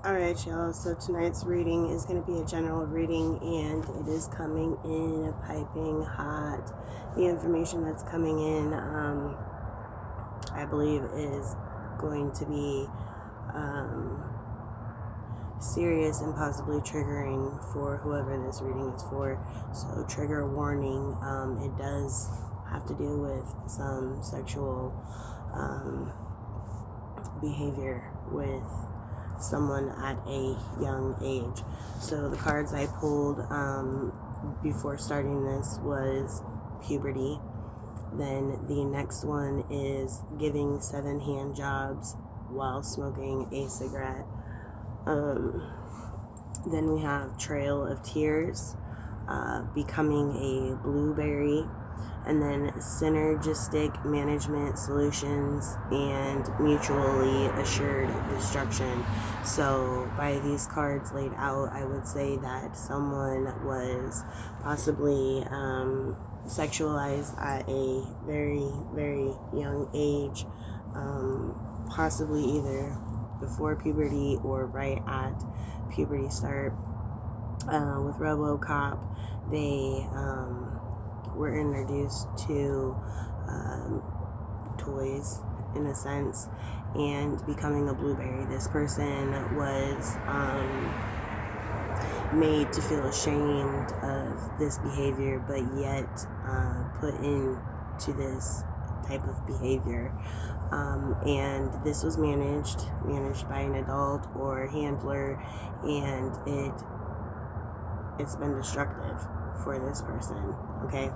Alright, y'all, so tonight's reading is going to be a general reading, and it is coming in piping hot. The information that's coming in, I believe, is going to be serious and possibly triggering for whoever this reading is for. So, trigger warning, it does have to do with some sexual behavior with someone at a young age. So the cards I pulled before starting this was puberty. Then the next one is giving 7 hand jobs while smoking a cigarette. Then we have Trail of Tears, becoming a blueberry, and then synergistic management solutions and mutually assured destruction. So by these cards laid out, I would say that someone was possibly sexualized at a very, very young age, possibly either before puberty or right at puberty start. With RoboCop, they were introduced to toys in a sense, and becoming a blueberry, this person was made to feel ashamed of this behavior, but yet put into this type of behavior, and this was managed by an adult or handler, and it's been destructive for this person. Okay,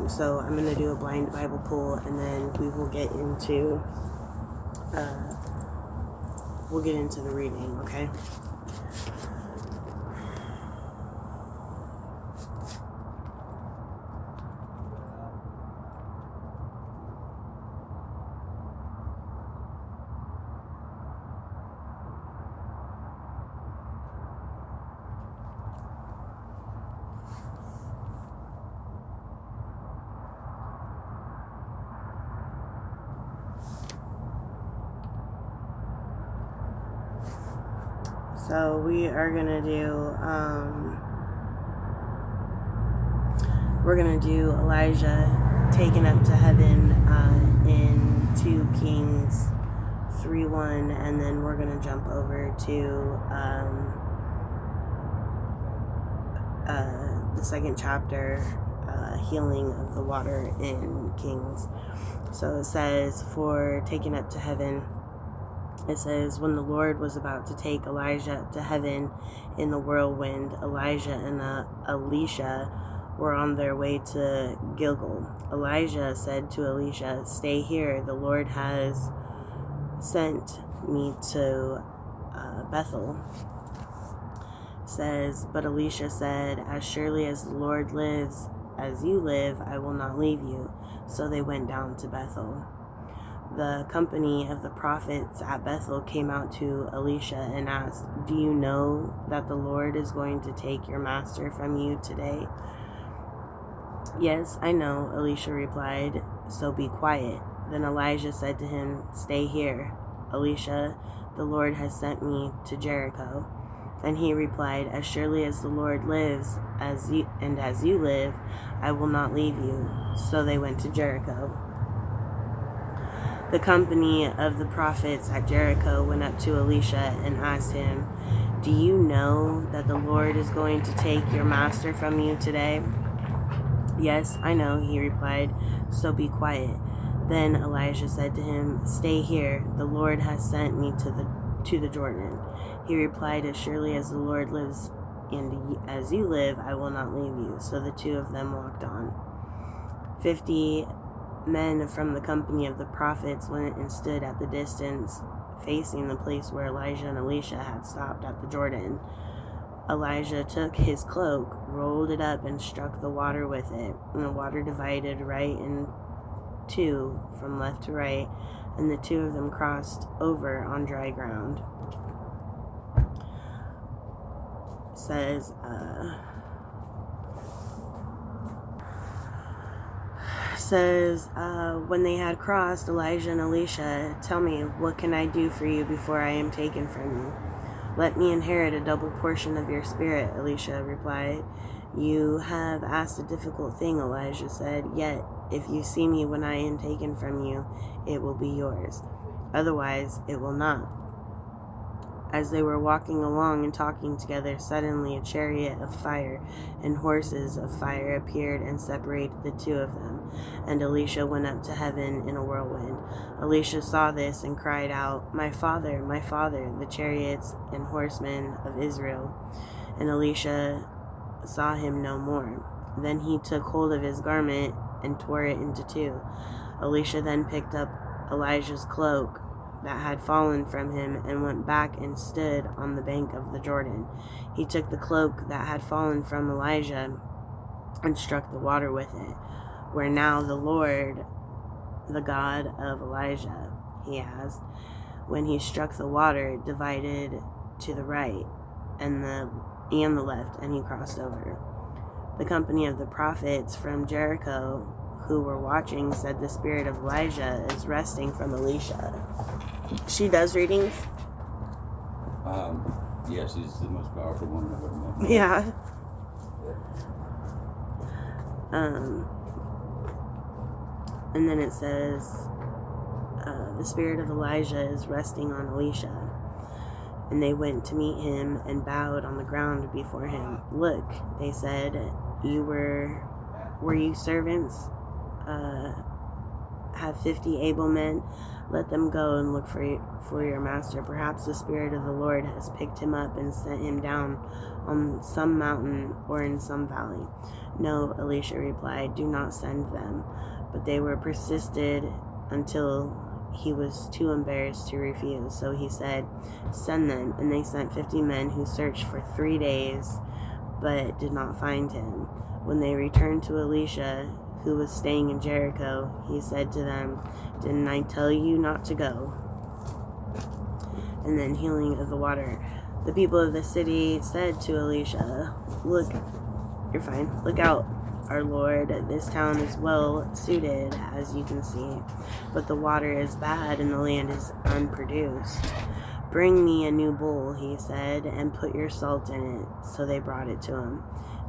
so I'm gonna do a blind Bible pull, and then we will get into the reading. Okay. So we are gonna do Elijah taken up to heaven in 2 Kings 3:1, and then we're gonna jump over to the 2nd chapter, healing of the water in Kings. So it says, for taken up to heaven, it says, when the Lord was about to take Elijah up to heaven in the whirlwind, Elijah and Elisha were on their way to Gilgal. Elijah said to Elisha, stay here, the Lord has sent me to Bethel. It says, but Elisha said, as surely as the Lord lives, as you live, I will not leave you. So they went down to Bethel. The company of the prophets at Bethel came out to Elisha and asked, do you know that the Lord is going to take your master from you today? Yes, I know, Elisha replied, so be quiet. Then Elijah said to him, stay here, Elisha, the Lord has sent me to Jericho. And he replied, as surely as the Lord lives, as you live, I will not leave you. So they went to Jericho. The company of the prophets at Jericho went up to Elisha and asked him, do you know that the Lord is going to take your master from you today? Yes, I know, he replied, so be quiet. Then Elijah said to him, stay here, the Lord has sent me to the Jordan. He replied, as surely as the Lord lives and as you live, I will not leave you. So the 2 of them walked on. 50 men from the company of the prophets went and stood at the distance, facing the place where Elijah and Elisha had stopped at the Jordan. Elijah took his cloak, rolled it up, and struck the water with it, and the water divided right in 2 from left to right, and the 2 of them crossed over on dry ground. Says, when they had crossed, Elijah and Elisha, tell me, what can I do for you before I am taken from you? Let me inherit a double portion of your spirit, Elisha replied. You have asked a difficult thing, Elijah said, yet if you see me when I am taken from you, it will be yours. Otherwise, it will not. As they were walking along and talking together, suddenly a chariot of fire and horses of fire appeared and separated the two of them, and Elisha went up to heaven in a whirlwind. Elisha saw this and cried out, my father, the chariots and horsemen of Israel. And Elisha saw him no more. Then he took hold of his garment and tore it into two. Elisha then picked up Elijah's cloak that had fallen from him and went back and stood on the bank of the Jordan. He took the cloak that had fallen from Elijah and struck the water with it. Where now the Lord, the God of Elijah, he asked. When he struck the water, it divided to the right and the left, and he crossed over. The company of the prophets from Jericho who were watching said the spirit of Elijah is resting from Elisha. She does readings? Yeah, she's the most powerful woman I've ever met. Yeah. And then it says, the spirit of Elijah is resting on Elisha. And they went to meet him and bowed on the ground before him. Look, they said, were you servants? Have 50 able men? Let them go and look for your master. Perhaps the Spirit of the Lord has picked him up and sent him down on some mountain or in some valley. No, Elisha replied, do not send them. But they were persisted until he was too embarrassed to refuse. So he said, send them. And they sent 50 men who searched for 3 days, but did not find him. When they returned to Elisha, who was staying in Jericho, he said to them, didn't I tell you not to go? And then healing of the water. The people of the city said to Elisha, look, you're fine, look out, our Lord, this town is well suited, as you can see, but the water is bad and the land is unproduced. Bring me a new bowl, he said, and put your salt in it. So they brought it to him.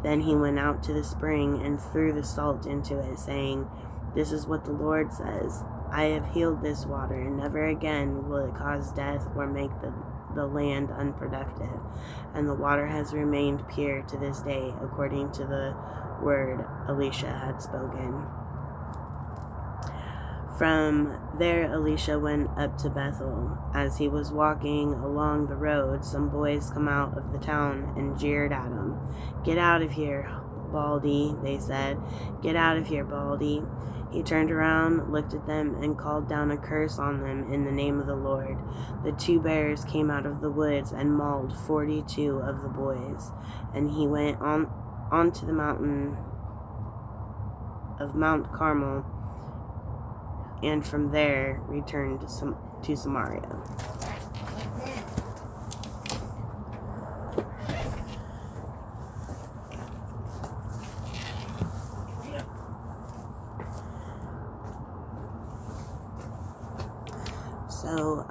Then he went out to the spring and threw the salt into it, saying, this is what the Lord says, I have healed this water, and never again will it cause death or make the land unproductive. And the water has remained pure to this day, according to the word Elisha had spoken. From there Elisha went up to Bethel. As he was walking along the road, some boys come out of the town and jeered at him. Get out of here, Baldy, they said. Get out of here, Baldy. He turned around, looked at them, and called down a curse on them in the name of the Lord. The 2 bears came out of the woods and mauled 42 of the boys. And he went onto the mountain of Mount Carmel, and from there returned to Samaria. So,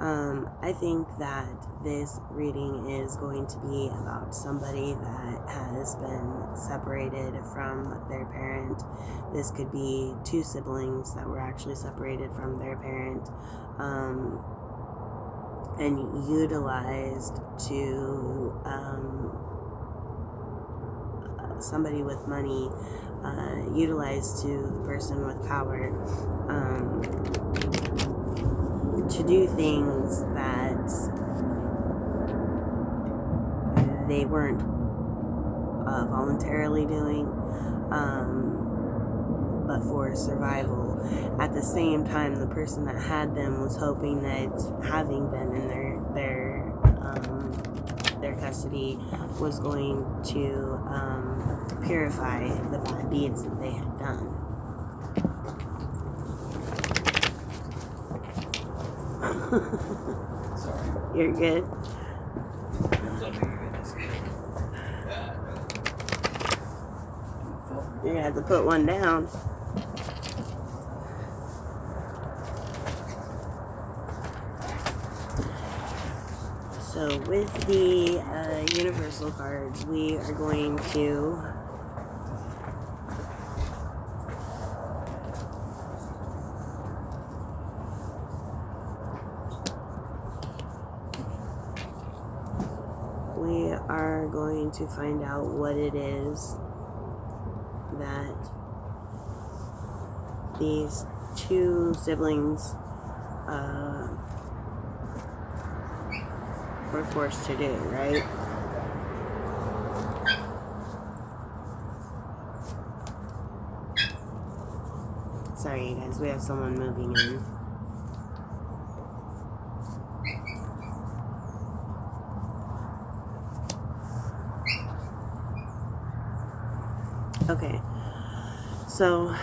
I think that this reading is going to be about somebody that has been separated from their parent. This could be 2 siblings that were actually separated from their parent, and utilized to, somebody with money, utilized to the person with power, to do things that they weren't voluntarily doing, but for survival. At the same time, the person that had them was hoping that having them in their custody was going to purify the bad deeds that they had done. Sorry. You're good. You're gonna have to put one down. So with the universal cards, we are going to find out what it is that these two siblings were forced to do, right? Sorry, you guys, we have someone moving in. Okay, so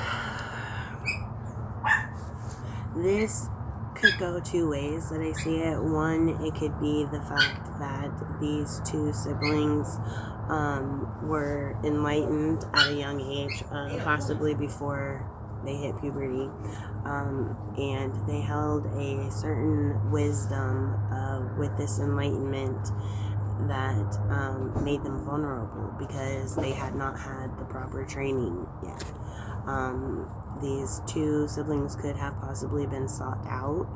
this could go two ways that I see it. One, it could be the fact that these two siblings were enlightened at a young age, possibly before they hit puberty, and they held a certain wisdom with this enlightenment that made them vulnerable because they had not had the proper training yet. These two siblings could have possibly been sought out.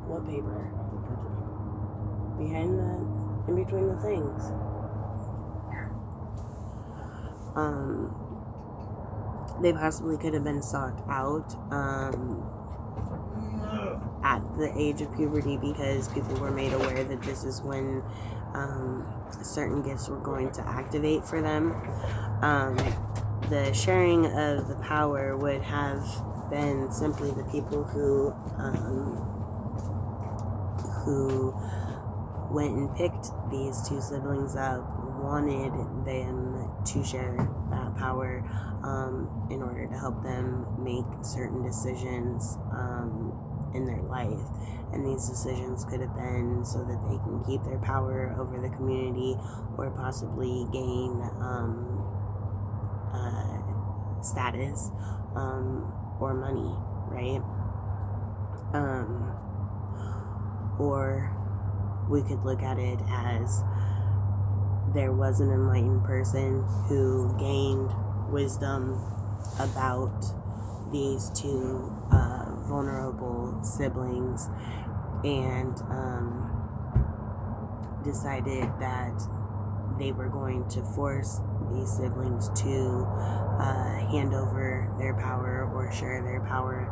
What paper? Behind the, in between the things. They possibly could have been sought out at the age of puberty because people were made aware that this is when certain gifts were going to activate for them. The sharing of the power would have been simply the people who went and picked these two siblings up wanted them to share that power in order to help them make certain decisions in their life. And these decisions could have been so that they can keep their power over the community or possibly gain status or money, right? Or we could look at it as there was an enlightened person who gained wisdom about these two vulnerable siblings and decided that they were going to force these siblings to hand over their power or share their power.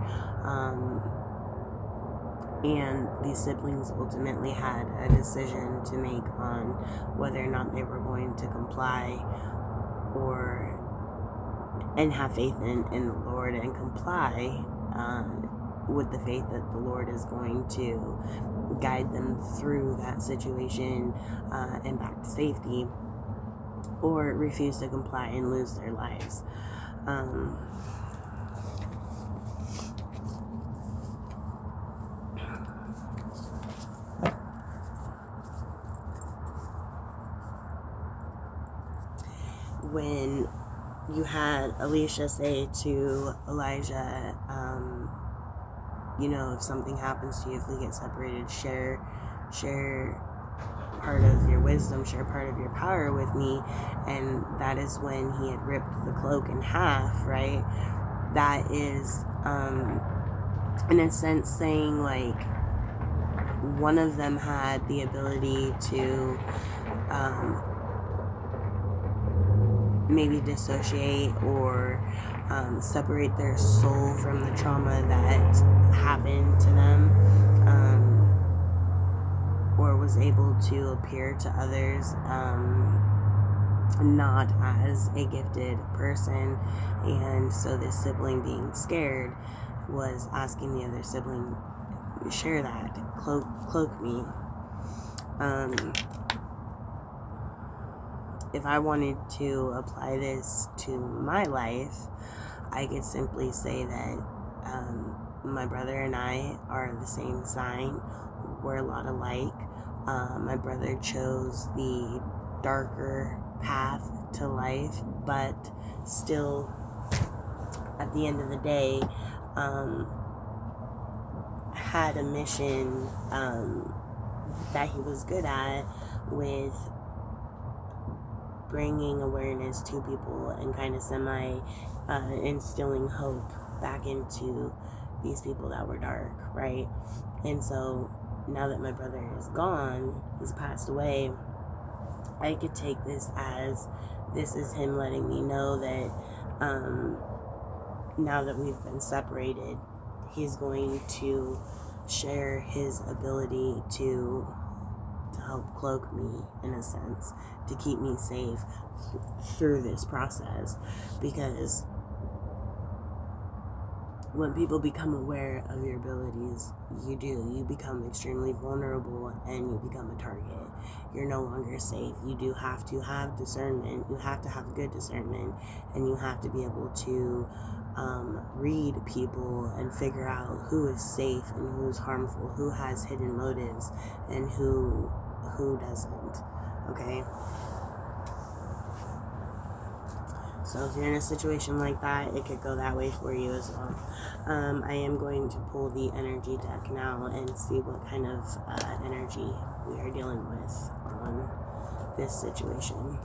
And these siblings ultimately had a decision to make on whether or not they were going to comply and have faith in the Lord and comply with the faith that the Lord is going to guide them through that situation and back to safety, or refuse to comply and lose their lives. When you had Elisha say to Elijah, if something happens to you, if we get separated, share part of your wisdom, share part of your power with me. And that is when he had ripped the cloak in half, right? That is, in a sense, saying like one of them had the ability to maybe dissociate or separate their soul from the trauma that happened to them, or was able to appear to others not as a gifted person. And so this sibling, being scared, was asking the other sibling, share that, cloak me. If I wanted to apply this to my life, I could simply say that my brother and I are the same sign. We're a lot alike. My brother chose the darker path to life, but still, at the end of the day, had a mission that he was good at with bringing awareness to people and kind of instilling hope back into these people that were dark, right? And so now that my brother is gone, he's passed away, I could take this as this is him letting me know that now that we've been separated, he's going to share his ability to help cloak me, in a sense, to keep me safe through this process. Because when people become aware of your abilities, you become extremely vulnerable and you become a target. You're no longer safe. You do have to have discernment. You have to have good discernment, and you have to be able to read people and figure out who is safe and who's harmful, who has hidden motives, and who doesn't. Okay? So if you're in a situation like that, it could go that way for you as well. I am going to pull the energy deck now and see what kind of energy we are dealing with on this situation.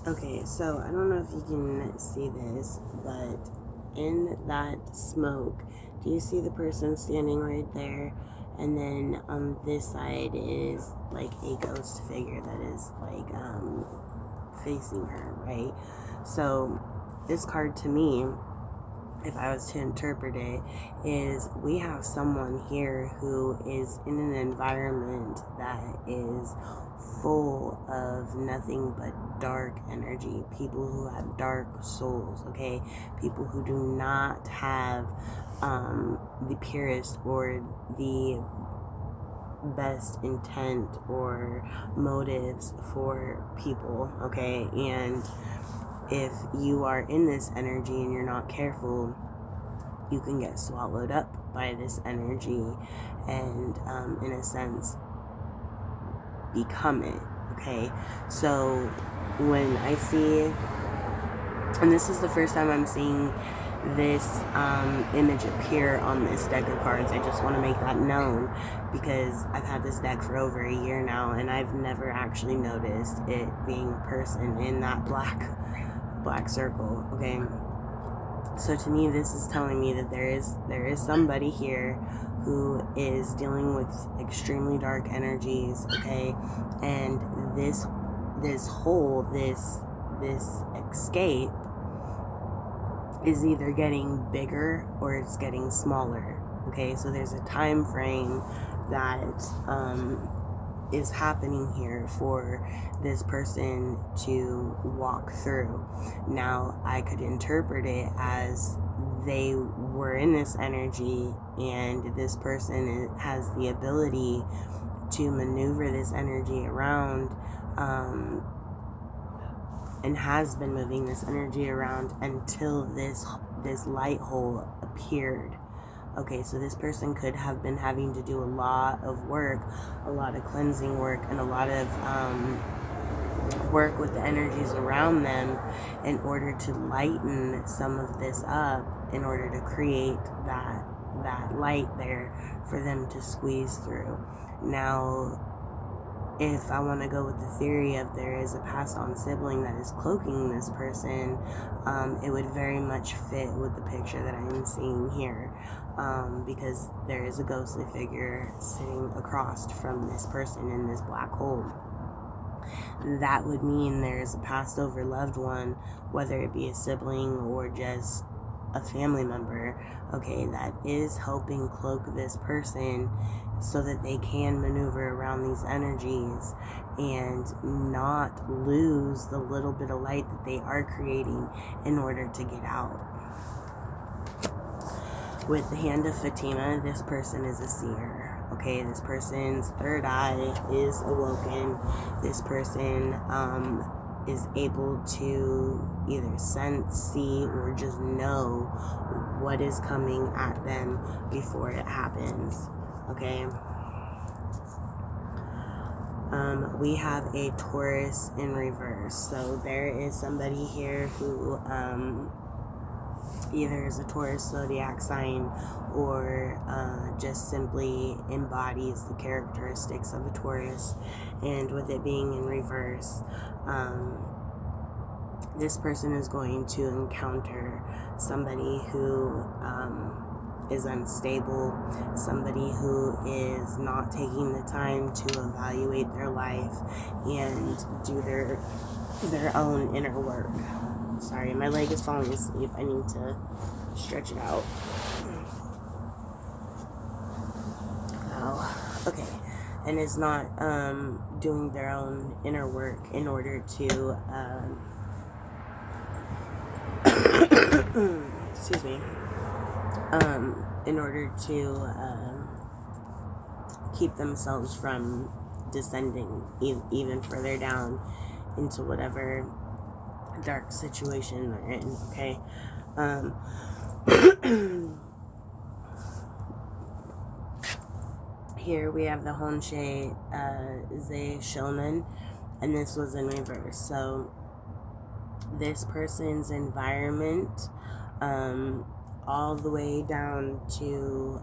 Okay, so I don't know if you can see this, but in that smoke, do you see the person standing right there? And then on this side is like a ghost figure that is like facing her, right? So this card to me, if I was to interpret it, is we have someone here who is in an environment that is full of nothing but dark energy, people who have dark souls, okay? People who do not have the purest or the best intent or motives for people, okay? And if you are in this energy and you're not careful, you can get swallowed up by this energy and in a sense become it, okay? So when I see, and this is the first time I'm seeing this image appear on this deck of cards, I just want to make that known because I've had this deck for over a year now and I've never actually noticed it being a person in that black circle, okay? So to me, this is telling me that there is somebody here who is dealing with extremely dark energies, okay? And this escape is either getting bigger or it's getting smaller, okay? So there's a time frame that is happening here for this person to walk through. Now, I could interpret it as they were in this energy, and this person has the ability to maneuver this energy around, and has been moving this energy around until this light hole appeared. Okay, so this person could have been having to do a lot of work, a lot of cleansing work, and a lot of work with the energies around them in order to lighten some of this up, in order to create that light there for them to squeeze through. Now, if I want to go with the theory of there is a passed on sibling that is cloaking this person, it would very much fit with the picture that I am seeing here, because there is a ghostly figure sitting across from this person in this black hole. That would mean there is a passed over loved one, whether it be a sibling or just a family member, okay, that is helping cloak this person so that they can maneuver around these energies and not lose the little bit of light that they are creating in order to get out. With the hand of Fatima, this person is a seer. Okay, this person's third eye is awoken. This person is able to either sense, see, or just know what is coming at them before it happens. Okay. We have a Taurus in reverse. So there is somebody here who either is a Taurus zodiac sign or just simply embodies the characteristics of a Taurus. And with it being in reverse, this person is going to encounter somebody who is unstable, somebody who is not taking the time to evaluate their life and do their own inner work. Sorry, my leg is falling asleep. I need to stretch it out. Oh, okay. And is not doing their own inner work in order to excuse me, in order to keep themselves from descending even further down into whatever dark situation they're in. Okay. Here we have the Honshe Ze Shonen, and this was in reverse. So this person's environment, all the way down to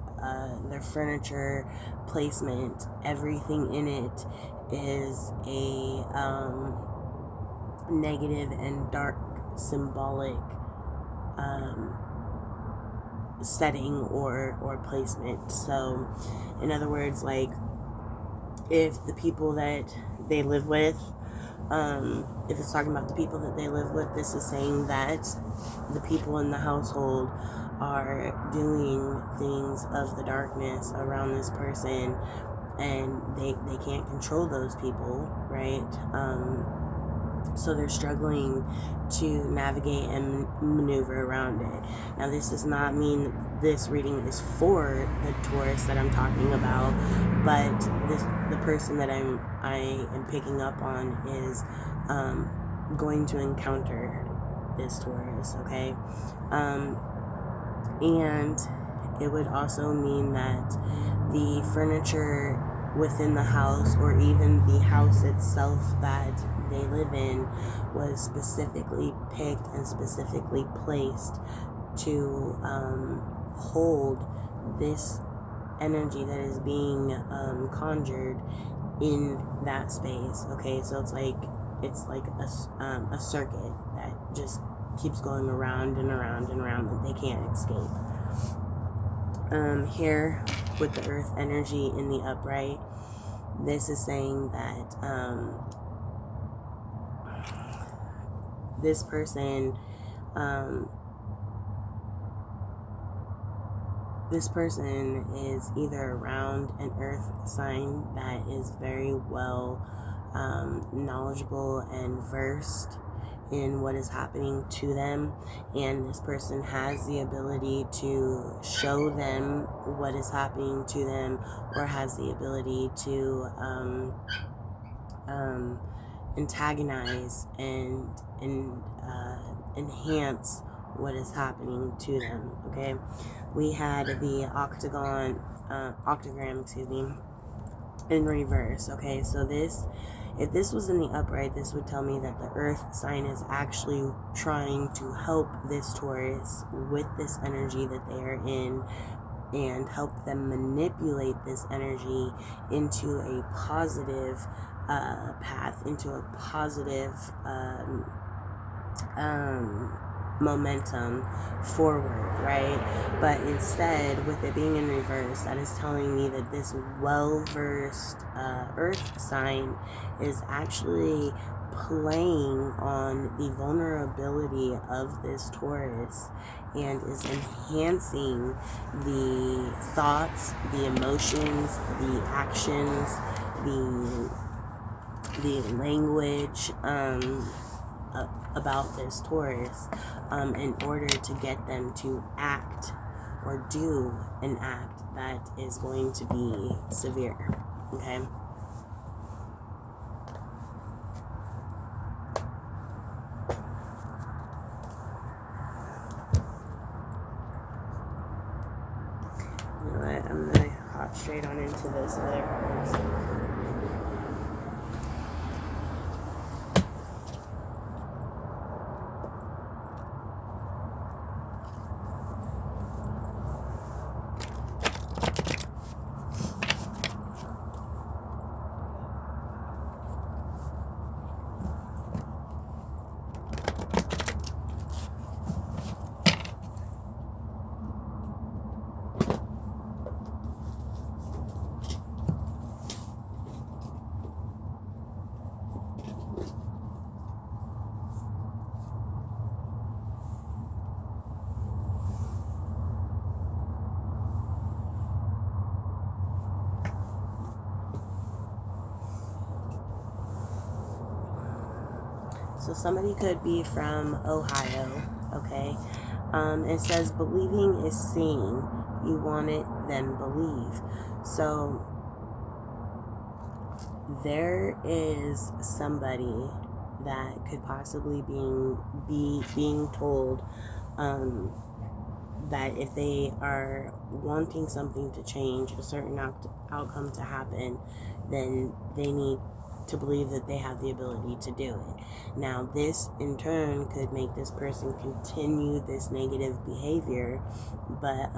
their furniture placement, everything in it is a negative and dark symbolic setting or placement. So in other words, like if the people that they live with, if it's talking about the people that they live with, this is saying that the people in the household are doing things of the darkness around this person, and they can't control those people, right? So they're struggling to navigate and maneuver around it. Now, this does not mean this reading is for the Taurus that I'm talking about, but the person that I am picking up on is going to encounter this Taurus, okay? And it would also mean that the furniture within the house, or even the house itself that they live in, was specifically picked and specifically placed to hold this energy that is being conjured in that space. Okay, so it's like a circuit that just keeps going around and around and around that they can't escape. Here with the earth energy in the upright, this is saying that this person is either around an earth sign that is very well knowledgeable and versed in what is happening to them, and this person has the ability to show them what is happening to them, or has the ability to antagonize and enhance what is happening to them. Okay, we had the octagram, excuse me, in reverse. Okay, so if this was in the upright, this would tell me that the earth sign is actually trying to help this Taurus with this energy that they are in, and help them manipulate this energy into a positive path, into a positive momentum forward, right? But instead, with it being in reverse, that is telling me that this well-versed earth sign is actually playing on the vulnerability of this Taurus, and is enhancing the thoughts, the emotions, the actions, the language about this Taurus, in order to get them to act or do an act that is going to be severe. Okay. You know what? I'm gonna hop straight on into this other cards. So somebody could be from Ohio, okay? It says believing is seeing. You want it, then believe. So there is somebody that could possibly be being told that if they are wanting something to change, a certain outcome to happen, then they need to believe that they have the ability to do it. Now, this in turn could make this person continue this negative behavior, but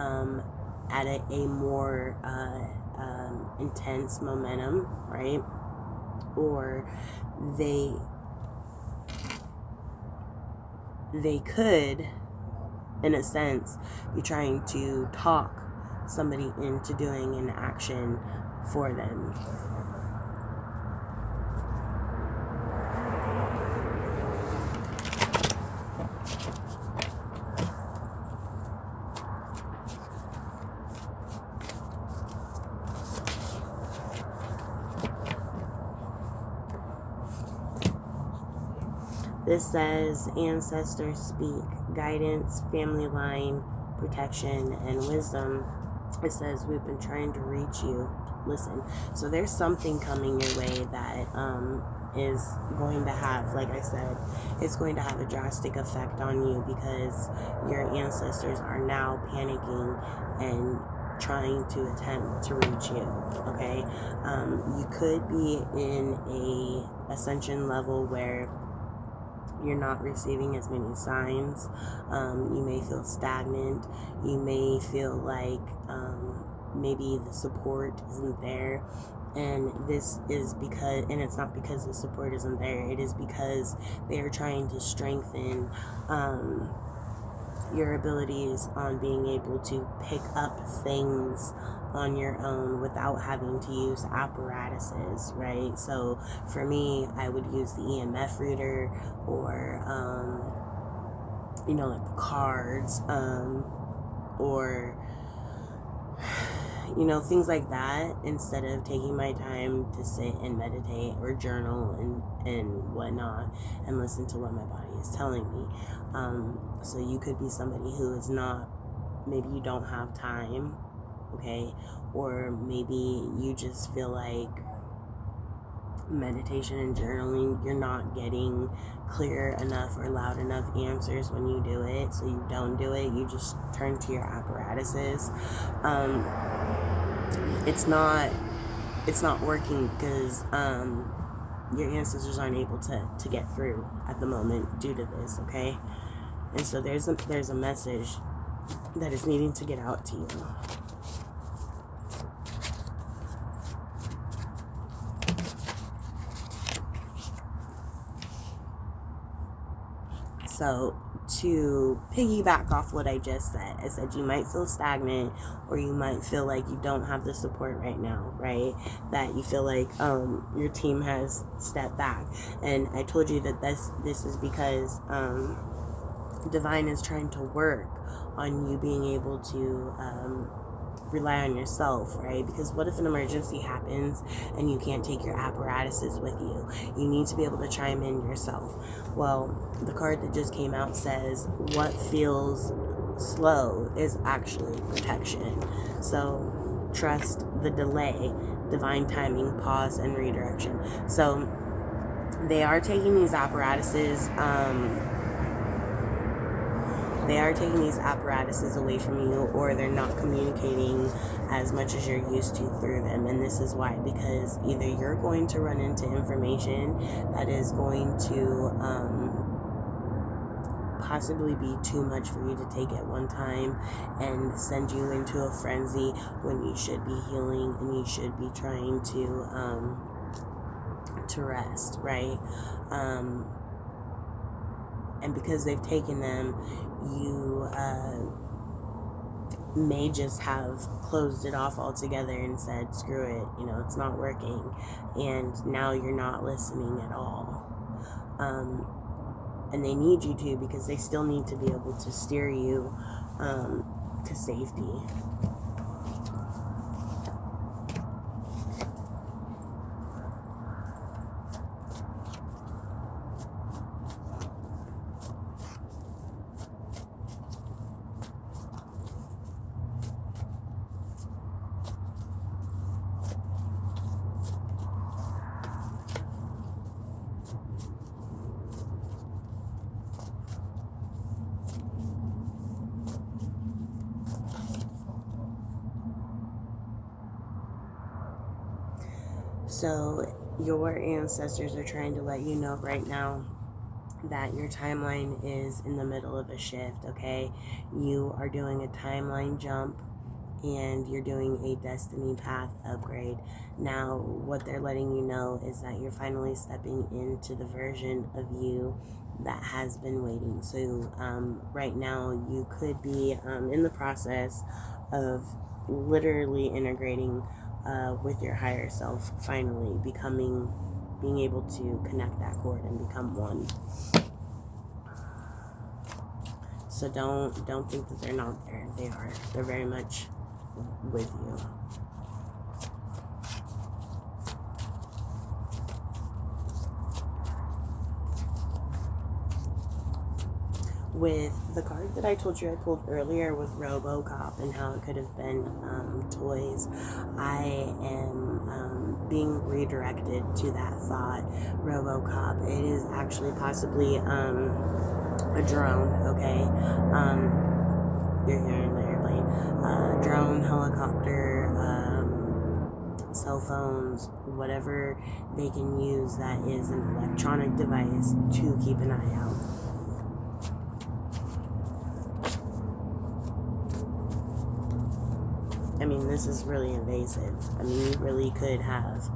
at a more intense momentum, right? Or they could, in a sense, be trying to talk somebody into doing an action for them. This says ancestors speak, guidance, family line, protection, and wisdom. It says we've been trying to reach you. Listen. So there's something coming your way that is going to have, like I said, it's going to have a drastic effect on you, because your ancestors are now panicking and trying to attempt to reach you. Okay. You could be in a ascension level where you're not receiving as many signs. You may feel stagnant. You may feel like maybe the support isn't there. And this is because, and it's not because the support isn't there, it is because they are trying to strengthen your abilities on being able to pick up things on your own without having to use apparatuses, right? So for me, I would use the EMF reader, or like the cards, or things like that, instead of taking my time to sit and meditate or journal and whatnot and listen to what my body is telling me. So you could be somebody who is not, maybe you don't have time, okay, or maybe you just feel like meditation and journaling, you're not getting clear enough or loud enough answers when you do it, so you don't do it. You just turn to your apparatuses. It's not working because your ancestors aren't able to get through at the moment due to this, okay? And so there's a message that is needing to get out to you. So to piggyback off what I just said, I said you might feel stagnant, or you might feel like you don't have the support right now, right? That you feel like your team has stepped back. And I told you that this is because Divine is trying to work on you being able to rely on yourself, right? Because what if an emergency happens and you can't take your apparatuses with you? You need to be able to chime in yourself. Well, the card that just came out says what feels slow is actually protection. So trust the delay, divine timing, pause, and redirection. So they are taking these apparatuses away from you, or they're not communicating as much as you're used to through them. And this is why, because either you're going to run into information that is going to possibly be too much for you to take at one time and send you into a frenzy when you should be healing and you should be trying to rest, right? And because they've taken them, you may just have closed it off altogether and said, screw it, it's not working. And now you're not listening at all. And they need you to, because they still need to be able to steer you to safety. So your ancestors are trying to let you know right now that your timeline is in the middle of a shift, okay? You are doing a timeline jump and you're doing a destiny path upgrade. Now, what they're letting you know is that you're finally stepping into the version of you that has been waiting. So right now you could be in the process of literally integrating with your higher self, finally being able to connect that cord and become one. So don't think that they're not there. They are. They're very much with you. With the card that I told you I pulled earlier with RoboCop and how it could have been toys, I am being redirected to that thought. RoboCop, it is actually possibly a drone, okay? You're hearing the airplane. Drone, helicopter, cell phones, whatever they can use that is an electronic device to keep an eye out. I mean, this is really invasive. I mean, you really could have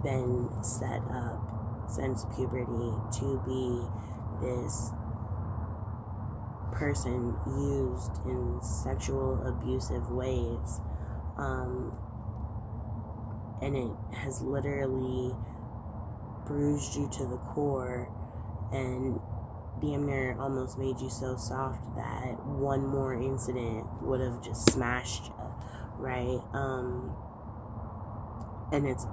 been set up since puberty to be this person used in sexual abusive ways. And it has literally bruised you to the core and damn near almost made you so soft that one more incident would have just smashed you. right? And it's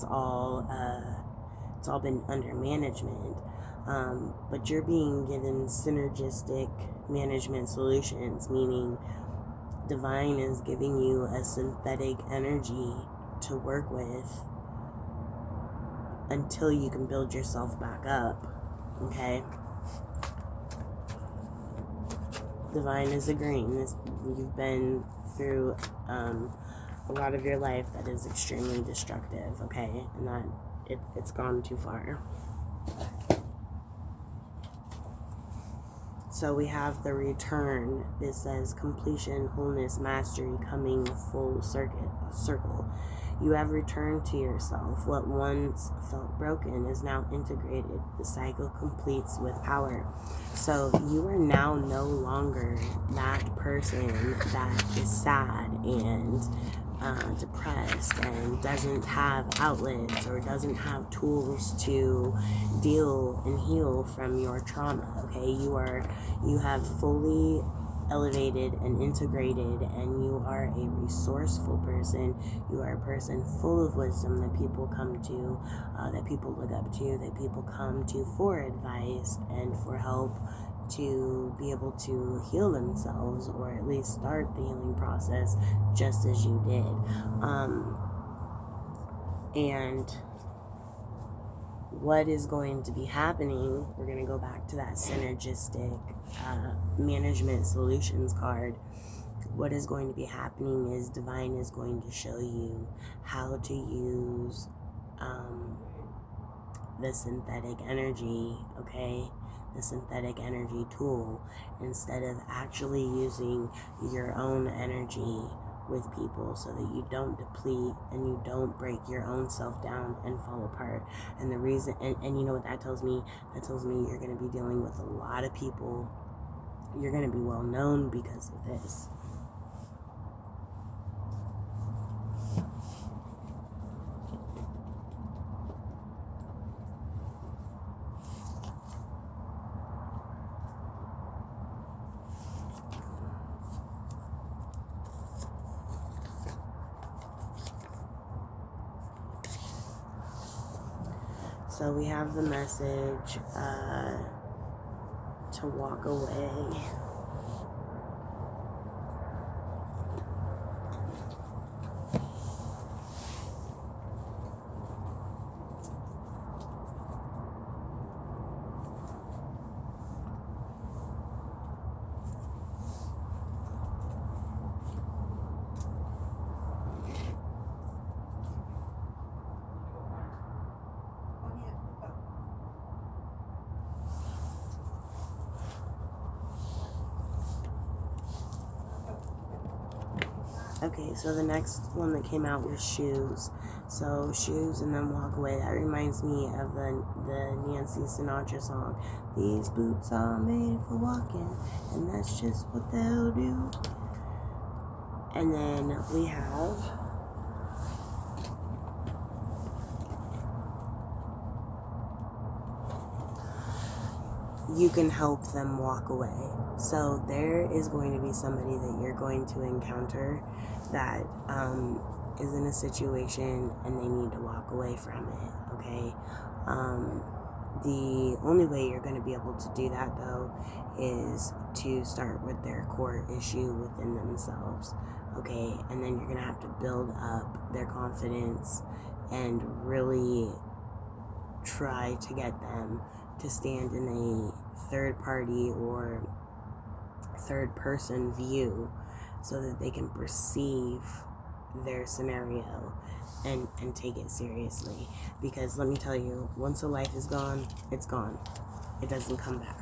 all been under management. But you're being given synergistic management solutions, meaning divine is giving you a synthetic energy to work with until you can build yourself back up. Okay? Divine is agreeing. You've been through a lot of your life that is extremely destructive, okay? And that it's gone too far. So we have the return. This says completion, wholeness, mastery, coming full circle. You have returned to yourself. What once felt broken is now integrated. The cycle completes with power. So you are now no longer that person that is sad and depressed and doesn't have outlets or doesn't have tools to deal and heal from your trauma. Okay, you have fully elevated and integrated, and you are a resourceful person. You are a person full of wisdom that people come to, that people look up to, that people come to for advice and for help to be able to heal themselves, or at least start the healing process just as you did. And what is going to be happening, we're going to go back to that synergistic management solutions card. What is going to be happening is divine is going to show you how to use the synthetic energy, okay? The synthetic energy tool, instead of actually using your own energy with people, so that you don't deplete and you don't break your own self down and fall apart. And the reason, and you know what that tells me? That tells me you're going to be dealing with a lot of people. You're going to be well known because of this. So we have the message to walk away. Okay, so the next one that came out was shoes. So shoes and then walk away. That reminds me of the Nancy Sinatra song. These boots are made for walking, and that's just what they'll do. And then we have you can help them walk away. So there is going to be somebody that you're going to encounter that is in a situation and they need to walk away from it, okay? The only way you're going to be able to do that, though, is to start with their core issue within themselves, okay? And then you're going to have to build up their confidence and really try to get them to stand in a third party or third person view so that they can perceive their scenario and take it seriously. Because let me tell you, once a life is gone, it's gone. It doesn't come back.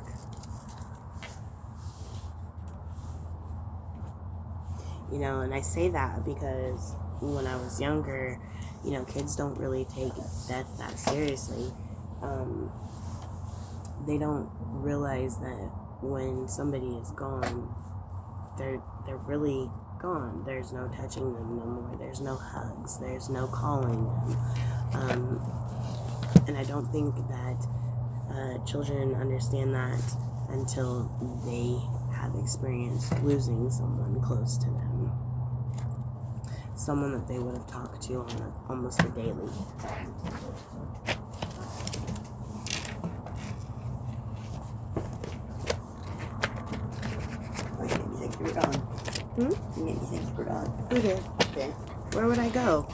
You know, and I say that because when I was younger, you know, kids don't really take death that seriously. They don't realize that when somebody is gone, they're really gone. There's no touching them no more. There's no hugs. There's no calling them. And I don't think that children understand that until they have experienced losing someone close to them. someone that they would have talked to on almost a daily. You think you were gone? You made me think you were gone. Who did? Okay. Where would I go?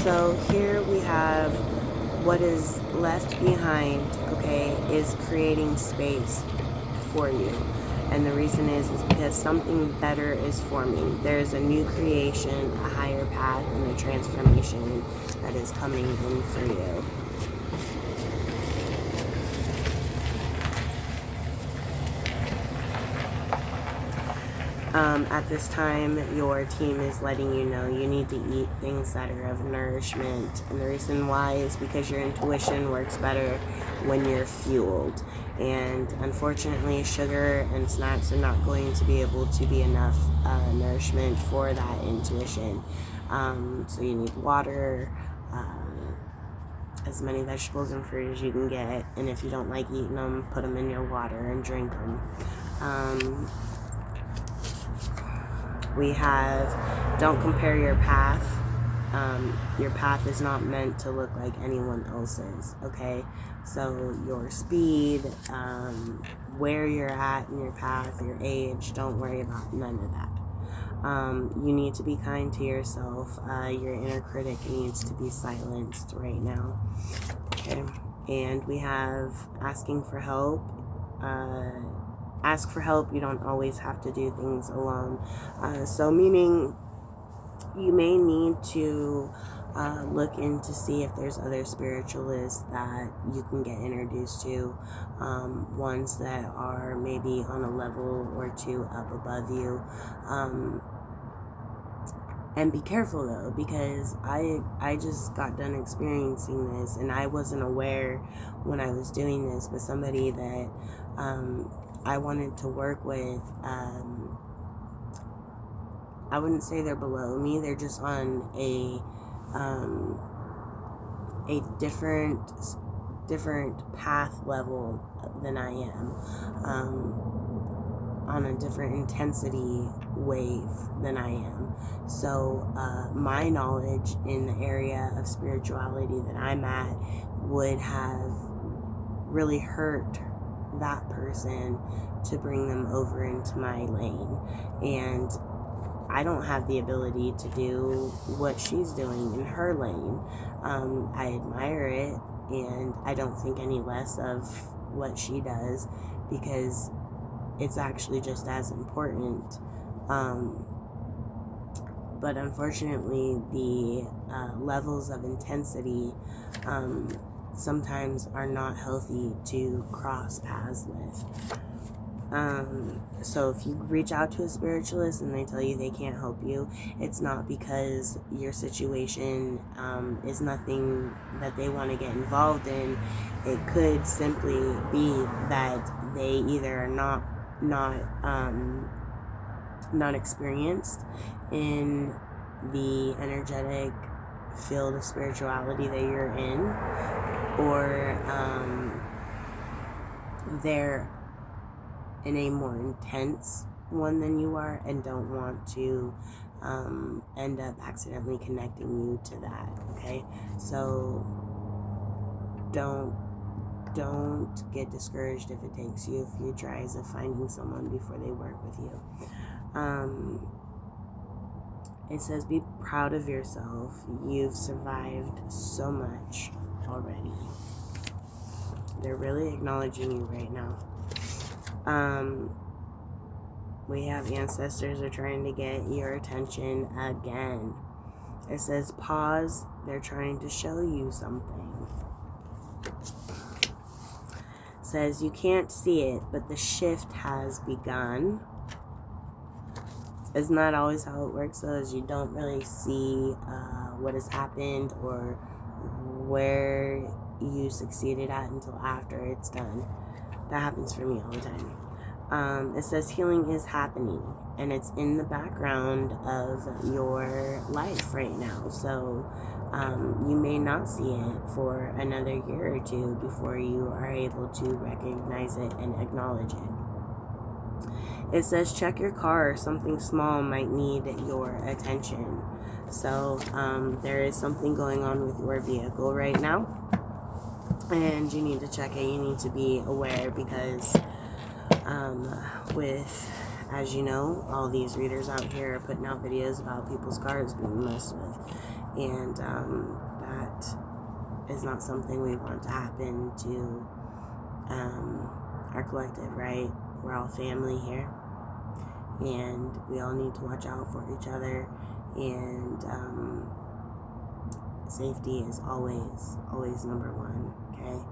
So here we have what is left behind, okay, is creating space for you. And the reason is because something better is forming. There's a new creation, a higher path, and a transformation that is coming in for you. At this time, your team is letting you know you need to eat things that are of nourishment. And the reason why is because your intuition works better when you're fueled. And unfortunately, sugar and snacks are not going to be able to be enough nourishment for that intuition. So you need water, as many vegetables and fruit as you can get. And if you don't like eating them, put them in your water and drink them. We have, don't compare your path. Your path is not meant to look like anyone else's, okay? So your speed, where you're at in your path, your age, don't worry about none of that. You need to be kind to yourself. Your inner critic needs to be silenced right now, okay? And we have asking for help. Ask for help. You don't always have to do things alone. So meaning you may need to look in to see if there's other spiritualists that you can get introduced to, ones that are maybe on a level or two up above you. And be careful though, because I just got done experiencing this, and I wasn't aware when I was doing this, but somebody that I wanted to work with, I wouldn't say they're below me, they're just on a different path level than I am, on a different intensity wave than I am. So my knowledge in the area of spirituality that I'm at would have really hurt that person to bring them over into my lane. And I don't have the ability to do what she's doing in her lane. I admire it, and I don't think any less of what she does, because it's actually just as important. But unfortunately, the levels of intensity sometimes are not healthy to cross paths with. So if you reach out to a spiritualist and they tell you they can't help you, it's not because your situation is nothing that they want to get involved in. It could simply be that they either are not experienced in the energetic field of spirituality that you're in, or they're in a more intense one than you are and don't want to end up accidentally connecting you to that, okay? So don't get discouraged if it takes you a few tries of finding someone before they work with you. It says, be proud of yourself. You've survived so much already. They're really acknowledging you right now. We have ancestors are trying to get your attention again. It says, pause. They're trying to show you something. says you can't see it, but the shift has begun. It's not always how it works, though, as you don't really see what has happened or where you succeeded at until after it's done. That happens for me all the time. It says healing is happening, and it's in the background of your life right now. So you may not see it for another year or two before you are able to recognize it and acknowledge it. It says check your car. Something small might need your attention. So there is something going on with your vehicle right now, and you need to check it. You need to be aware because as you know, all these readers out here are putting out videos about people's cars being messed with, and that is not something we want to happen to our collective, right? We're all family here, and we all need to watch out for each other, and safety is always number one, okay?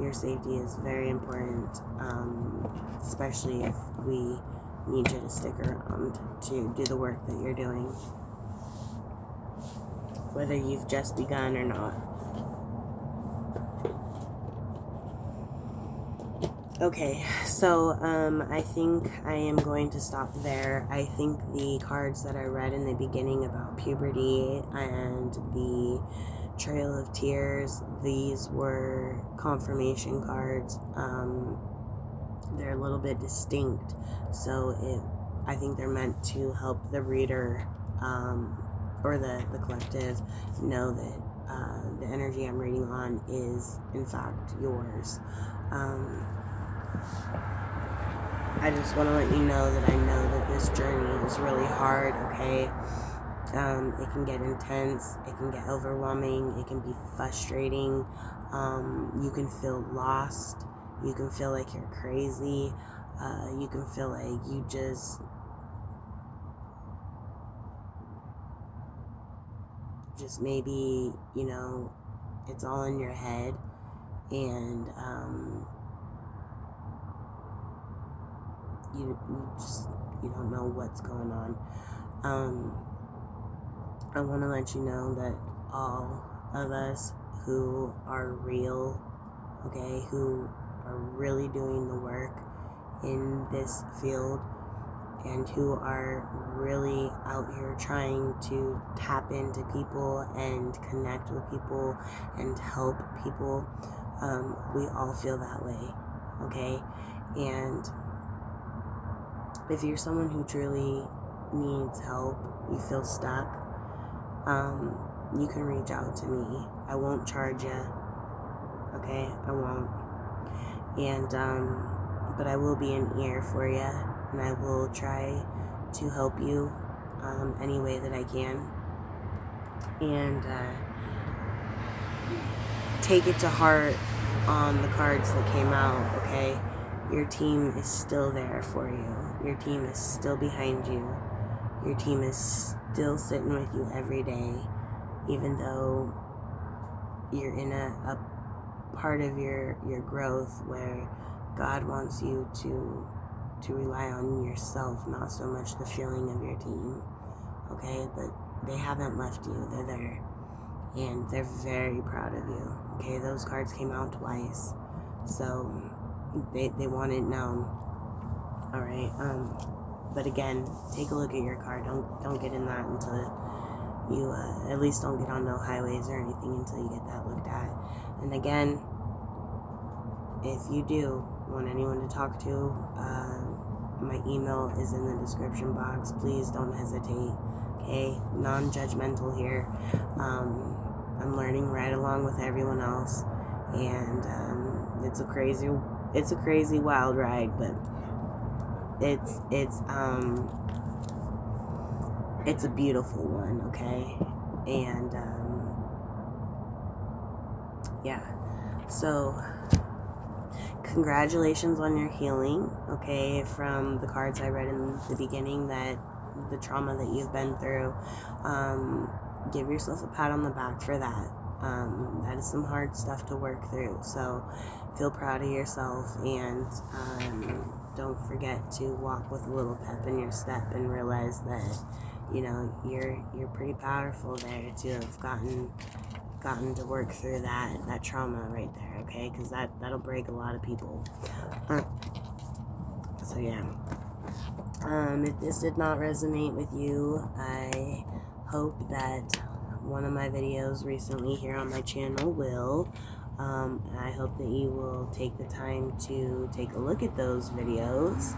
Your safety is very important, especially if we need you to stick around to do the work that you're doing, whether you've just begun or not. Okay, so I think I am going to stop there. I think the cards that I read in the beginning about puberty and the Trail of Tears, these were confirmation cards. They're a little bit distinct, so I think they're meant to help the reader or the collective know that the energy I'm reading on is in fact yours. I just want to let you know that I know that this journey is really hard, okay? It can get intense, it can get overwhelming, it can be frustrating, you can feel lost, you can feel like you're crazy, you can feel like you just maybe, it's all in your head, and you don't know what's going on. I want to let you know that all of us who are real, okay, who are really doing the work in this field and who are really out here trying to tap into people and connect with people and help people, we all feel that way, okay? And if you're someone who truly needs help, you feel stuck, you can reach out to me. I won't charge you, okay? I won't. And, but I will be an ear for you, and I will try to help you any way that I can. And take it to heart on the cards that came out, okay? Your team is still there for you. Your team is still behind you. Your team is still sitting with you every day, even though you're in a part of your growth where God wants you to rely on yourself, not so much the feeling of your team, okay? But they haven't left you. They're there, and they're very proud of you, okay? Those cards came out twice, so they want it known. All right. But again, take a look at your car. Don't get in that until you at least don't get on no highways or anything until you get that looked at. And again, if you do want anyone to talk to, my email is in the description box. Please don't hesitate. Okay, non-judgmental here. I'm learning right along with everyone else, and it's a crazy wild ride, but it's a beautiful one, okay? And yeah, so congratulations on your healing, okay? From the cards I read in the beginning, that the trauma that you've been through, give yourself a pat on the back for that, That is some hard stuff to work through. So feel proud of yourself, and don't forget to walk with a little pep in your step and realize that, you know, you're pretty powerful there to have gotten to work through that trauma right there, okay? Because that'll break a lot of people. So yeah. If this did not resonate with you, I hope that one of my videos recently here on my channel will. I hope that you will take the time to take a look at those videos.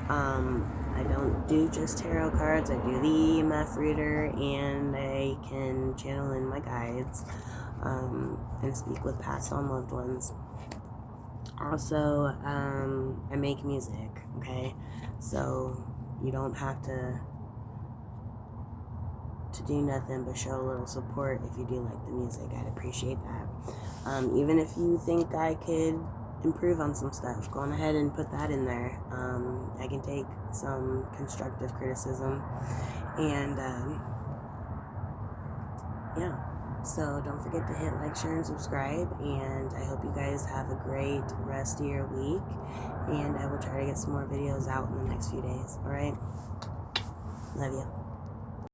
I don't do just tarot cards. I do the EMF reader, and I can channel in my guides, and speak with passed on loved ones. Also, I make music, okay? So you don't have to do nothing but show a little support if you do like the music. I'd appreciate that. Even if you think I could improve on some stuff, go on ahead and put that in there. I can take some constructive criticism, and yeah. So don't forget to hit like, share, and subscribe, and I hope you guys have a great rest of your week, and I will try to get some more videos out in the next few days. Alright? Love you.